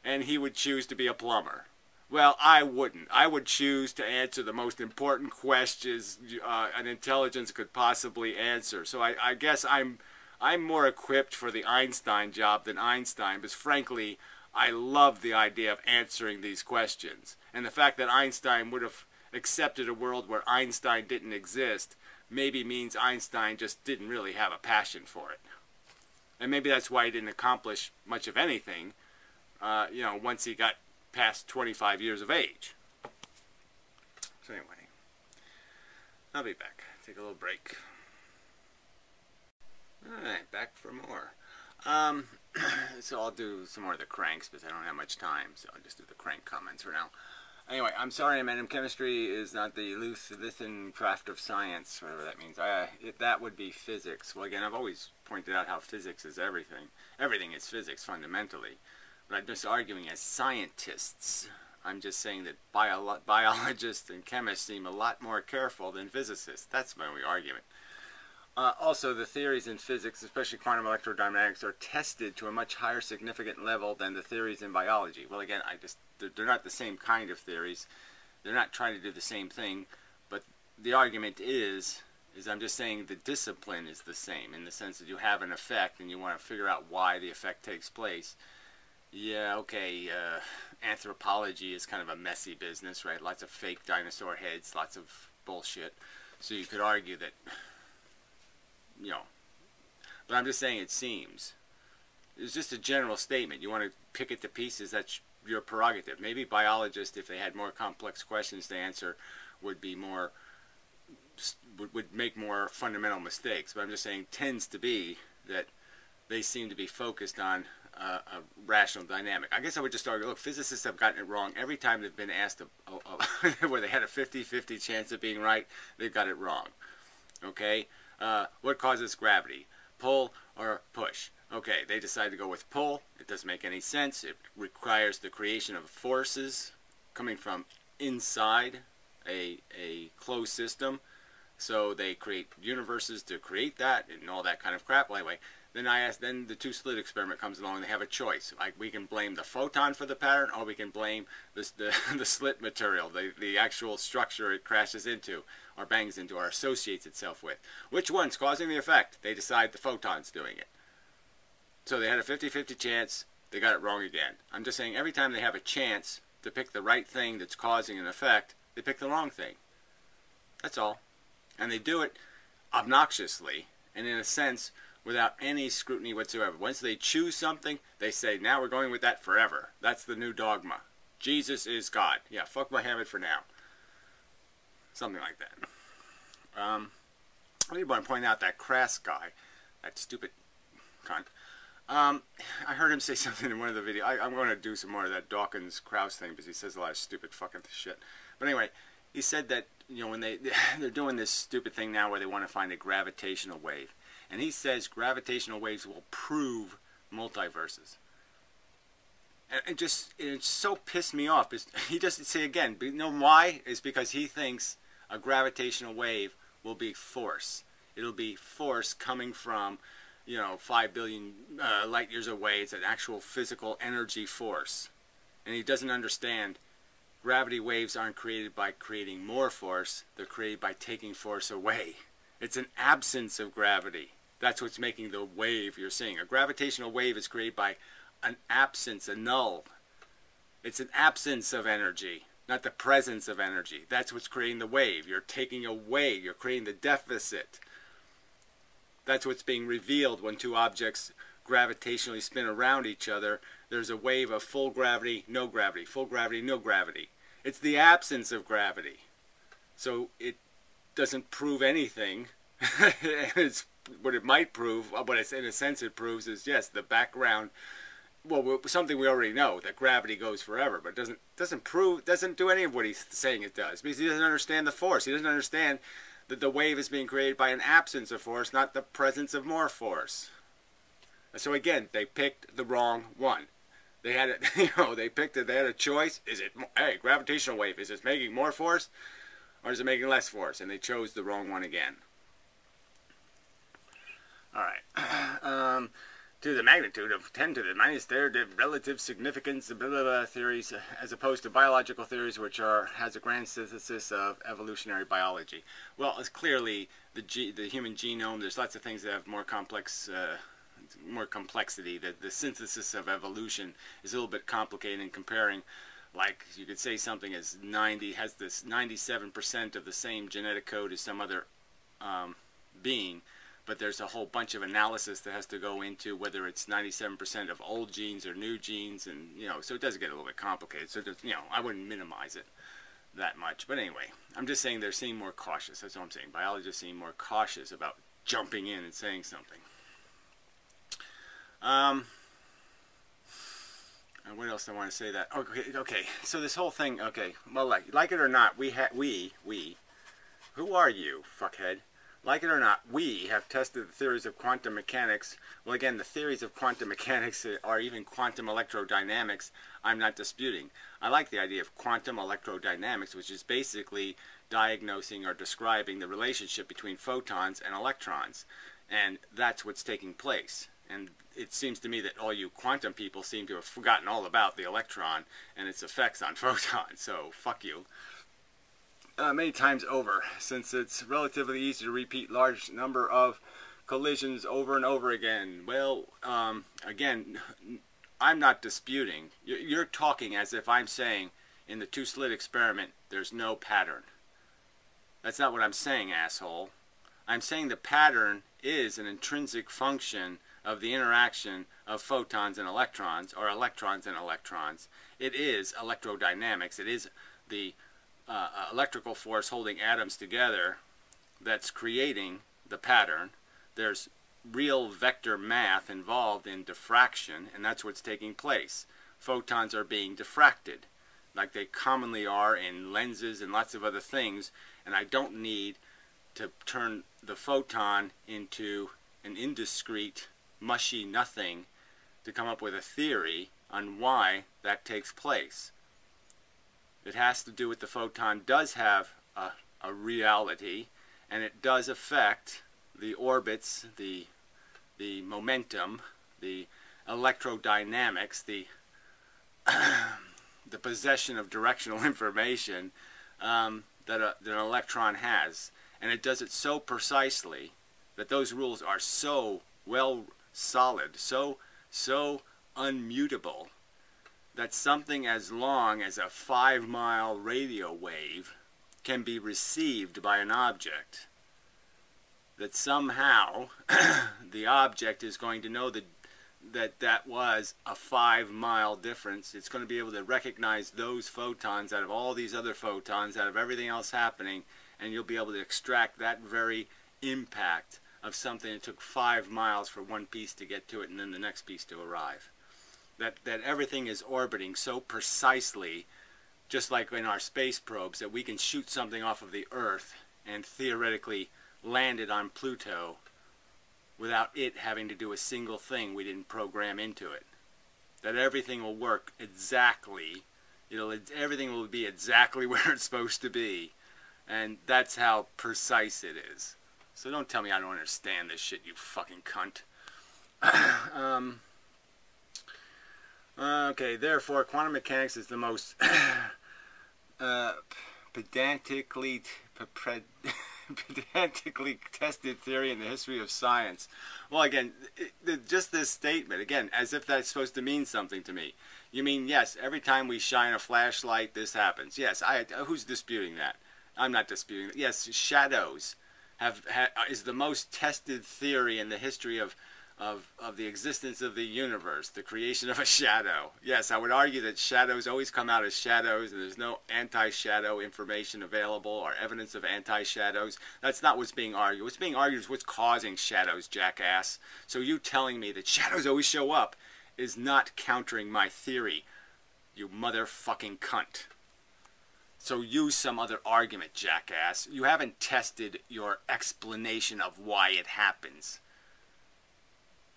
and he would choose to be a plumber. Well, I wouldn't. I would choose to answer the most important questions an intelligence could possibly answer. So I guess I'm more equipped for the Einstein job than Einstein, because frankly, I love the idea of answering these questions. And the fact that Einstein would have accepted a world where Einstein didn't exist maybe means Einstein just didn't really have a passion for it. And maybe that's why he didn't accomplish much of anything, once he got past 25 years of age. So anyway, I'll be back. Take a little break. Alright, back for more. So I'll do some more of the cranks, but I don't have much time, so I'll just do the crank comments for now. Anyway, I'm sorry, man, chemistry is not the Lutheran craft of science, whatever that means. That would be physics. Well, again, I've always pointed out how physics is everything. Everything is physics, fundamentally. But I'm just arguing as scientists. I'm just saying that biologists and chemists seem a lot more careful than physicists. That's my only argument. Also, the theories in physics, especially quantum electrodynamics, are tested to a much higher significant level than the theories in biology. Well, again, they're not the same kind of theories. They're not trying to do the same thing. But the argument is I'm just saying the discipline is the same, in the sense that you have an effect and you want to figure out why the effect takes place. Yeah, okay, anthropology is kind of a messy business, right? Lots of fake dinosaur heads, lots of bullshit. So you could argue that, but I'm just saying it seems. It's just a general statement. You want to pick it to pieces, that's your prerogative. Maybe biologists, if they had more complex questions to answer, would make more fundamental mistakes. But I'm just saying, tends to be that they seem to be focused on a rational dynamic. I guess I would just argue, look, physicists have gotten it wrong every time they've been asked where they had a 50-50 chance of being right, they've got it wrong. Okay? What causes gravity? Pull or push? Okay, they decide to go with pull. It doesn't make any sense. It requires the creation of forces coming from inside a closed system. So they create universes to create that and all that kind of crap. Well, anyway, then the two-slit experiment comes along and they have a choice. Like, we can blame the photon for the pattern, or we can blame the slit material, the actual structure it crashes into, or bangs into, or associates itself with. Which one's causing the effect? They decide the photon's doing it. So they had a 50-50 chance, they got it wrong again. I'm just saying, every time they have a chance to pick the right thing that's causing an effect, they pick the wrong thing. That's all. And they do it obnoxiously, and in a sense, without any scrutiny whatsoever. Once they choose something, they say, now we're going with that forever. That's the new dogma. Jesus is God. Yeah, fuck Muhammad for now. Something like that. I did want to point out that Crass guy, that stupid cunt. I heard him say something in one of the videos. I'm going to do some more of that Dawkins-Krauss thing because he says a lot of stupid fucking shit. But anyway, he said that, you know, when they're doing this stupid thing now where they want to find a gravitational wave. And he says gravitational waves will prove multiverses. And it so pissed me off. He doesn't say again. But you know why? It's because he thinks a gravitational wave will be force. It'll be force coming from, you know, 5 billion light years away. It's an actual physical energy force. And he doesn't understand gravity waves aren't created by creating more force. They're created by taking force away. It's an absence of gravity. That's what's making the wave you're seeing. A gravitational wave is created by an absence, a null. It's an absence of energy, not the presence of energy. That's what's creating the wave. You're taking away, you're creating the deficit. That's what's being revealed when two objects gravitationally spin around each other. There's a wave of full gravity, no gravity, full gravity, no gravity. It's the absence of gravity. So it doesn't prove anything. It's what it might prove, what in a sense it proves is, yes, the background, well, something we already know, that gravity goes forever, but doesn't do any of what he's saying it does, because he doesn't understand the force. He doesn't understand that the wave is being created by an absence of force, not the presence of more force. So again, they picked the wrong one. They had it, you know, they had a choice. Is it, hey, gravitational wave, is it making more force, or is it making less force? And they chose the wrong one again. Alright, to the magnitude of 10 to the minus third relative significance blah, blah, blah, theories, as opposed to biological theories, which has a grand synthesis of evolutionary biology. Well, it's clearly the human genome. There's lots of things that have more complexity. The synthesis of evolution is a little bit complicated in comparing. Like, you could say something has this 97% of the same genetic code as some other being. But there's a whole bunch of analysis that has to go into whether it's 97% of old genes or new genes, and, you know, so it does get a little bit complicated. So, you know, I wouldn't minimize it that much. But anyway, I'm just saying they're seeming more cautious. That's all I'm saying. Biologists seem more cautious about jumping in and saying something. And what else do I want to say that? Okay. So this whole thing, okay. Well, like it or not, who are you, fuckhead? Like it or not, we have tested the theories of quantum mechanics. Well, again, the theories of quantum mechanics or even quantum electrodynamics, I'm not disputing. I like the idea of quantum electrodynamics, which is basically diagnosing or describing the relationship between photons and electrons. And that's what's taking place. And it seems to me that all you quantum people seem to have forgotten all about the electron and its effects on photons. So, fuck you. Many times over, since it's relatively easy to repeat large number of collisions over and over again. Well, again, I'm not disputing. You're talking as if I'm saying in the two-slit experiment there's no pattern. That's not what I'm saying, asshole. I'm saying the pattern is an intrinsic function of the interaction of photons and electrons, or electrons and electrons. It is electrodynamics. It is the electrical force holding atoms together that's creating the pattern. There's real vector math involved in diffraction, and that's what's taking place. Photons are being diffracted, like they commonly are in lenses and lots of other things, and I don't need to turn the photon into an indiscrete, mushy nothing to come up with a theory on why that takes place. It has to do with the photon does have a reality, and it does affect the orbits, the momentum, the electrodynamics, the the possession of directional information that an electron has. And it does it so precisely that those rules are so well solid, so unmutable, that something as long as a 5-mile radio wave can be received by an object, that somehow the object is going to know that was a 5-mile difference. It's going to be able to recognize those photons out of all these other photons, out of everything else happening, and you'll be able to extract that very impact of something that took 5 miles for one piece to get to it and then the next piece to arrive. That everything is orbiting so precisely, just like in our space probes, that we can shoot something off of the Earth and theoretically land it on Pluto without it having to do a single thing we didn't program into it. That everything will work exactly, everything will be exactly where it's supposed to be. And that's how precise it is. So don't tell me I don't understand this shit, you fucking cunt. Okay, therefore, quantum mechanics is the most pedantically tested theory in the history of science. Well, again, just this statement, again, as if that's supposed to mean something to me. You mean, yes, every time we shine a flashlight, this happens. Yes, who's disputing that? I'm not disputing that. Yes, shadows is the most tested theory in the history of the existence of the universe, the creation of a shadow. Yes, I would argue that shadows always come out as shadows, and there's no anti-shadow information available or evidence of anti-shadows. That's not what's being argued. What's being argued is what's causing shadows, jackass. So you telling me that shadows always show up is not countering my theory, you motherfucking cunt. So use some other argument, jackass. You haven't tested your explanation of why it happens.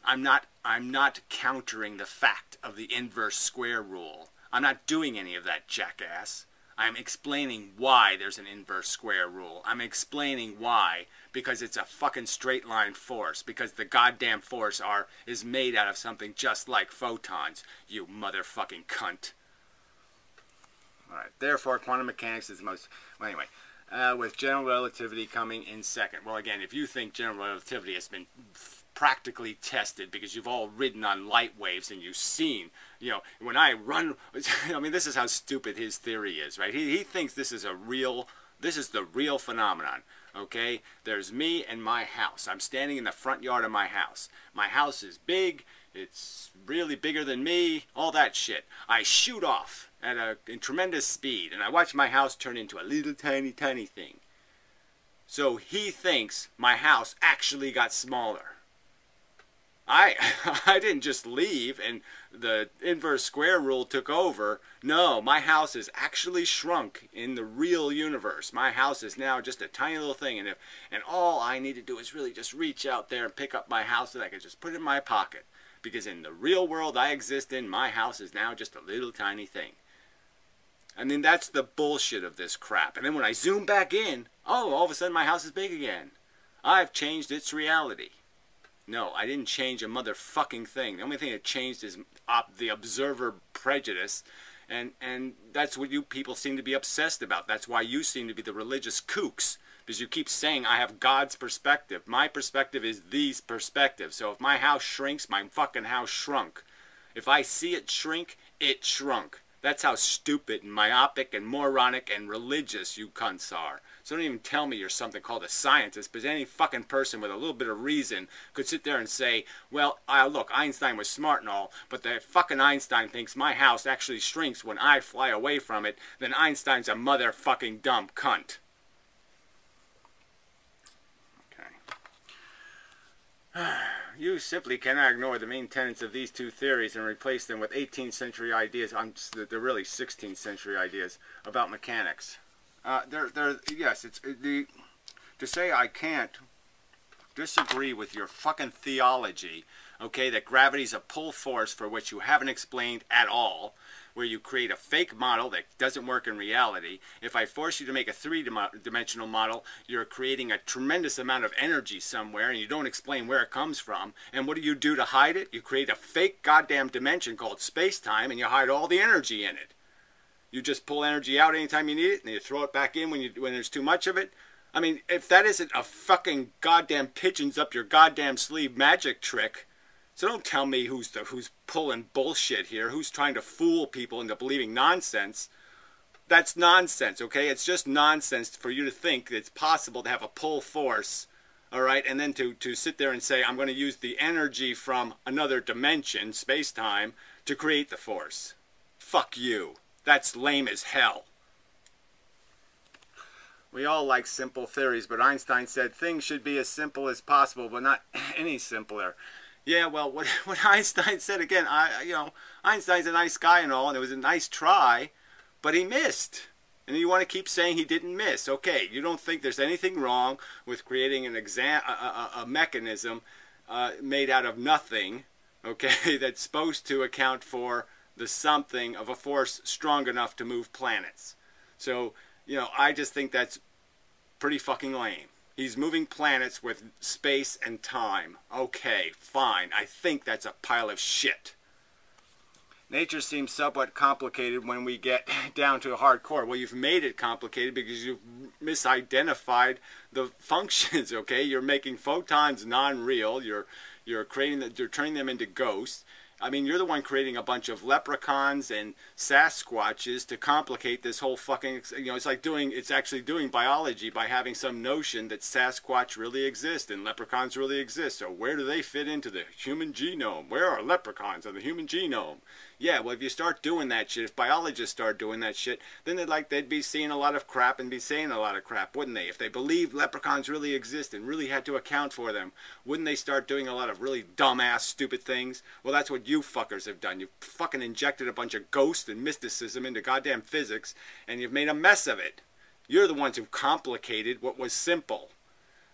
I'm not countering the fact of the inverse square rule. I'm not doing any of that, jackass. I'm explaining why there's an inverse square rule. I'm explaining why, because it's a fucking straight line force, because the goddamn force is made out of something just like photons, you motherfucking cunt. Alright, therefore quantum mechanics is the most, well anyway, with general relativity coming in second. Well again, if you think general relativity has been practically tested because you've all ridden on light waves and you've seen, when I run, I mean, this is how stupid his theory is, right? He thinks this is the real phenomenon, okay? There's me and my house. I'm standing in the front yard of my house. My house is big, it's really bigger than me, all that shit. I shoot off at a tremendous speed and I watch my house turn into a little tiny thing. So he thinks my house actually got smaller. I didn't just leave and the inverse square rule took over. No, my house is actually shrunk in the real universe. My house is now just a tiny little thing, and all I need to do is really just reach out there and pick up my house and I can just put it in my pocket. Because in the real world I exist in, my house is now just a little tiny thing. I mean, that's the bullshit of this crap. And then when I zoom back in, oh, all of a sudden my house is big again. I've changed its reality. No, I didn't change a motherfucking thing. The only thing that changed is the observer prejudice, and that's what you people seem to be obsessed about. That's why you seem to be the religious kooks, because you keep saying I have God's perspective. My perspective is these perspectives. So if my house shrinks, my fucking house shrunk. If I see it shrink, it shrunk. That's how stupid and myopic and moronic and religious you cunts are. So don't even tell me you're something called a scientist, because any fucking person with a little bit of reason could sit there and say, well, look, Einstein was smart and all, but the fucking Einstein thinks my house actually shrinks when I fly away from it, then Einstein's a motherfucking dumb cunt. Okay. You simply cannot ignore the main tenets of these two theories and replace them with 18th century ideas, they're really 16th century ideas, about mechanics. Yes, to say I can't disagree with your fucking theology, okay, that gravity's a pull force for which you haven't explained at all, where you create a fake model that doesn't work in reality. If I force you to make a three-dimensional model, you're creating a tremendous amount of energy somewhere, and you don't explain where it comes from. And what do you do to hide it? You create a fake goddamn dimension called space-time, and you hide all the energy in it. You just pull energy out anytime you need it, and you throw it back in when there's too much of it. I mean, if that isn't a fucking goddamn pigeons up your goddamn sleeve magic trick, so don't tell me who's pulling bullshit here, who's trying to fool people into believing nonsense. That's nonsense, okay? It's just nonsense for you to think that it's possible to have a pull force, all right, and then to sit there and say, I'm going to use the energy from another dimension, space-time, to create the force. Fuck you. That's lame as hell. We all like simple theories, but Einstein said things should be as simple as possible, but not any simpler. Yeah, well, what Einstein said, again, Einstein's a nice guy and all, and it was a nice try, but he missed. And you want to keep saying he didn't miss. Okay, you don't think there's anything wrong with creating a mechanism made out of nothing, okay, that's supposed to account for the something of a force strong enough to move planets. So, I just think that's pretty fucking lame. He's moving planets with space and time. Okay, fine. I think that's a pile of shit. Nature seems somewhat complicated when we get down to a hardcore. Well, you've made it complicated because you've misidentified the functions, okay? You're making photons non-real. You're turning them into ghosts. I mean, you're the one creating a bunch of leprechauns and Sasquatches to complicate this whole fucking, it's actually doing biology by having some notion that Sasquatch really exist and leprechauns really exist. So where do they fit into the human genome? Where are leprechauns on the human genome? Yeah, well, if you start doing that shit, if biologists start doing that shit, then they'd be seeing a lot of crap and be saying a lot of crap, wouldn't they? If they believed leprechauns really exist and really had to account for them, wouldn't they start doing a lot of really dumbass, stupid things? Well, that's what you fuckers have done. You've fucking injected a bunch of ghosts and mysticism into goddamn physics, and you've made a mess of it. You're the ones who complicated what was simple.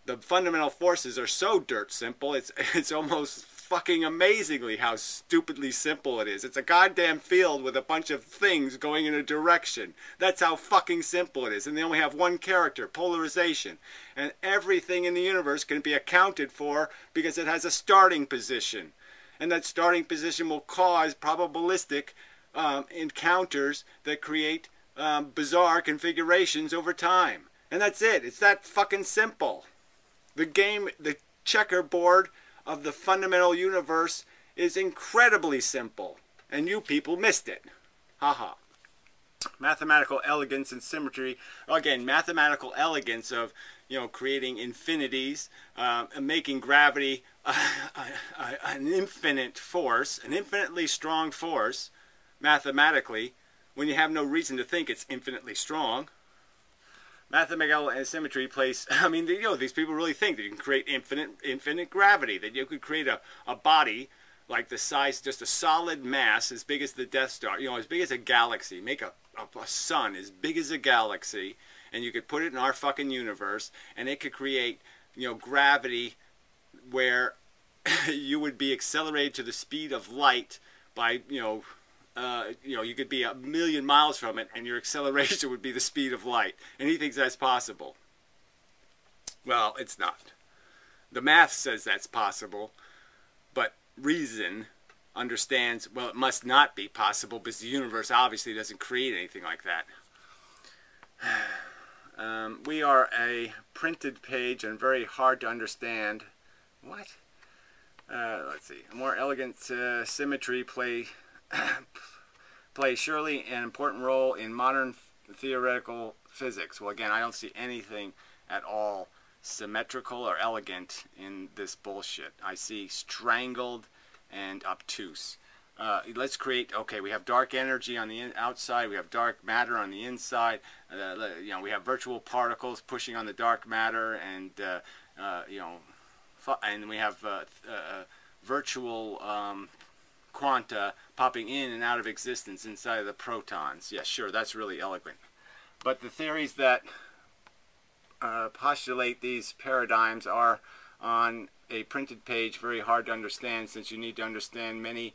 The fundamental forces are so dirt simple, it's almost fucking amazingly how stupidly simple it is. It's a goddamn field with a bunch of things going in a direction. That's how fucking simple it is. And they only have one character, polarization. And everything in the universe can be accounted for because it has a starting position. And that starting position will cause probabilistic encounters that create bizarre configurations over time. And that's it. It's that fucking simple. The checkerboard of the fundamental universe is incredibly simple, and you people missed it. Haha. Mathematical elegance and symmetry. Again, mathematical elegance of, creating infinities, making gravity an infinite force, an infinitely strong force, mathematically, when you have no reason to think it's infinitely strong. Mathematical asymmetry plays, these people really think that you can create infinite gravity, that you could create a body like the size, just a solid mass as big as the Death Star, as big as a galaxy, make a sun as big as a galaxy, and you could put it in our fucking universe, and it could create, gravity where you would be accelerated to the speed of light by, you could be 1,000,000 miles from it, and your acceleration would be the speed of light. And he thinks that's possible. Well, it's not. The math says that's possible, but reason understands, well, it must not be possible because the universe obviously doesn't create anything like that. We are a printed page and very hard to understand. What? Let's see. A more elegant symmetry play surely an important role in modern theoretical physics. Well, again, I don't see anything at all symmetrical or elegant in this bullshit. I see strangled and obtuse. Let's create, okay, we have dark energy on the outside, we have dark matter on the inside, we have virtual particles pushing on the dark matter, and, and we have virtual quanta popping in and out of existence inside of the protons. Yeah, sure, that's really eloquent. But the theories that postulate these paradigms are on a printed page very hard to understand, since you need to understand many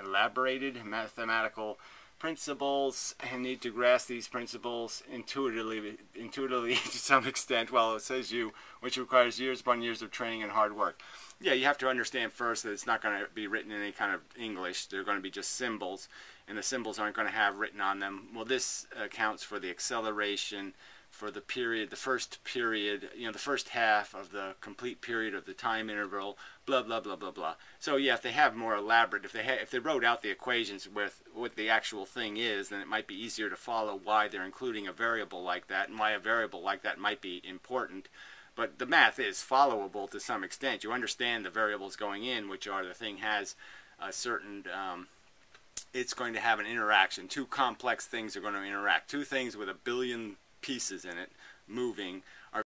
elaborated mathematical principles and need to grasp these principles intuitively to some extent. Well, it says you, which requires years upon years of training and hard work. Yeah, you have to understand first that it's not going to be written in any kind of English. They're going to be just symbols, and the symbols aren't going to have written on them. Well, this accounts for the acceleration, for the period, the first period, the first half of the complete period of the time interval, blah, blah, blah, blah, blah. So, yeah, if they have more elaborate, if they wrote out the equations with what the actual thing is, then it might be easier to follow why they're including a variable like that and why a variable like that might be important. But the math is followable to some extent. You understand the variables going in, which are the thing has a certain, it's going to have an interaction. Two complex things are going to interact. Two things with a billion pieces in it moving are